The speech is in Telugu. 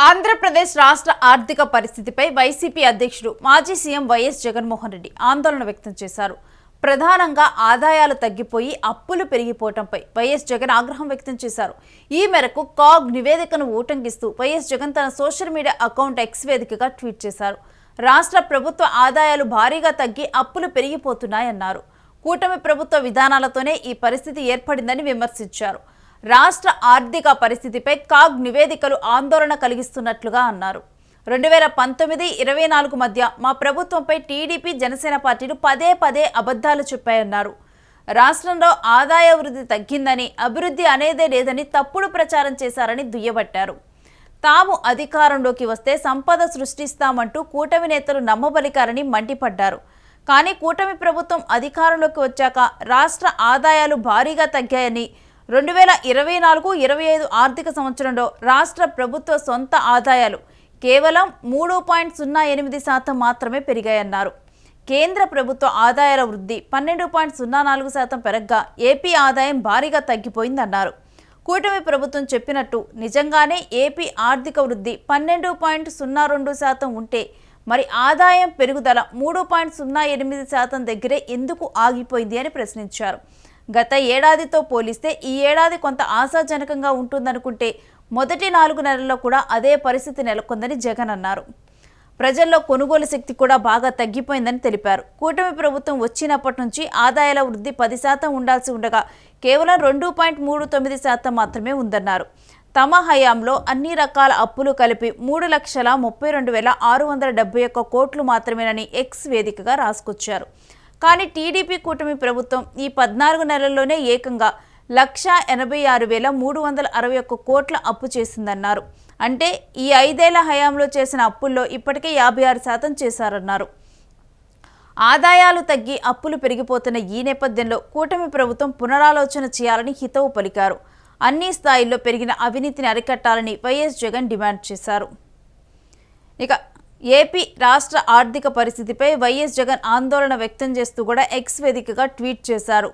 ఆంధ్రప్రదేశ్ రాష్ట్ర ఆర్థిక పరిస్థితిపై వైసీపీ అధ్యక్షుడు మాజీ సీఎం వైఎస్ జగన్మోహన్ రెడ్డి ఆందోళన వ్యక్తం చేశారు. ప్రధానంగా ఆదాయాలు తగ్గిపోయి అప్పులు పెరిగిపోవడంపై వైఎస్ జగన్ ఆగ్రహం వ్యక్తం చేశారు. ఈ మేరకు కాగ్ నివేదికను ఉటంకిస్తూ వైఎస్ జగన్ తన సోషల్ మీడియా అకౌంట్ ఎక్స్ వేదికగా ట్వీట్ చేశారు. రాష్ట్ర ప్రభుత్వ ఆదాయాలు భారీగా తగ్గి అప్పులు పెరిగిపోతున్నాయన్నారు. కూటమి ప్రభుత్వ విధానాలతోనే ఈ పరిస్థితి ఏర్పడిందని విమర్శించారు. రాష్ట్ర ఆర్థిక పరిస్థితిపై కాగ్ నివేదికలు ఆందోళన కలిగిస్తున్నట్లుగా అన్నారు. 2019-24 మధ్య మా ప్రభుత్వంపై టీడీపీ జనసేన పార్టీలు పదే అబద్ధాలు చెప్పాయన్నారు. రాష్ట్రంలో ఆదాయ వృద్ధి తగ్గిందని, అభివృద్ధి అనేదే లేదని తప్పుడు ప్రచారం చేశారని దుయ్యబట్టారు. తాము అధికారంలోకి వస్తే సంపద సృష్టిస్తామంటూ కూటమి నేతలు నమ్మబలికారని మండిపడ్డారు. కానీ కూటమి ప్రభుత్వం అధికారంలోకి వచ్చాక రాష్ట్ర ఆదాయాలు భారీగా తగ్గాయని, 2024-25 ఆర్థిక సంవత్సరంలో రాష్ట్ర ప్రభుత్వ సొంత ఆదాయాలు కేవలం 3.08% మాత్రమే పెరిగాయన్నారు. కేంద్ర ప్రభుత్వ ఆదాయాల వృద్ధి 12.04% పెరగ్గా ఏపీ ఆదాయం భారీగా తగ్గిపోయిందన్నారు. కూటమి ప్రభుత్వం చెప్పినట్టు నిజంగానే ఏపీ ఆర్థిక వృద్ధి 12.02% ఉంటే మరి ఆదాయం పెరుగుదల 3.08% దగ్గరే ఎందుకు ఆగిపోయింది అని ప్రశ్నించారు. గత ఏడాదితో పోలిస్తే ఈ ఏడాది కొంత ఆశాజనకంగా ఉంటుందనుకుంటే మొదటి 4 నెలల్లో కూడా అదే పరిస్థితి నెలకొందని జగన్ అన్నారు. ప్రజల్లో కొనుగోలు శక్తి కూడా బాగా తగ్గిపోయిందని తెలిపారు. కూటమి ప్రభుత్వం వచ్చినప్పటి నుంచి ఆదాయాల వృద్ధి 10% ఉండాల్సి ఉండగా కేవలం 2.39% మాత్రమే ఉందన్నారు. తమ హయాంలో అన్ని రకాల అప్పులు కలిపి 3,32,671 కోట్లు మాత్రమేనని ఎక్స్ వేదికగా రాసుకొచ్చారు. కానీ టీడీపీ కూటమి ప్రభుత్వం ఈ 14 నెలల్లోనే ఏకంగా 1,86,361 కోట్ల అప్పు చేసిందన్నారు. అంటే ఈ 5 ఏళ్ల హయాంలో చేసిన అప్పుల్లో ఇప్పటికే 56% చేశారన్నారు. ఆదాయాలు తగ్గి అప్పులు పెరిగిపోతున్న ఈ నేపథ్యంలో కూటమి ప్రభుత్వం పునరాలోచన చేయాలని హితవు పలికారు. అన్ని స్థాయిల్లో పెరిగిన అవినీతిని అరికట్టాలని వైఎస్ జగన్ డిమాండ్ చేశారు. ఇక ఏపీ రాష్ట్ర ఆర్థిక పరిస్థితిపై వైఎస్ జగన్ ఆందోళన వ్యక్తం చేస్తూ కూడా ఎక్స్ వేదికగా ట్వీట్ చేశారు.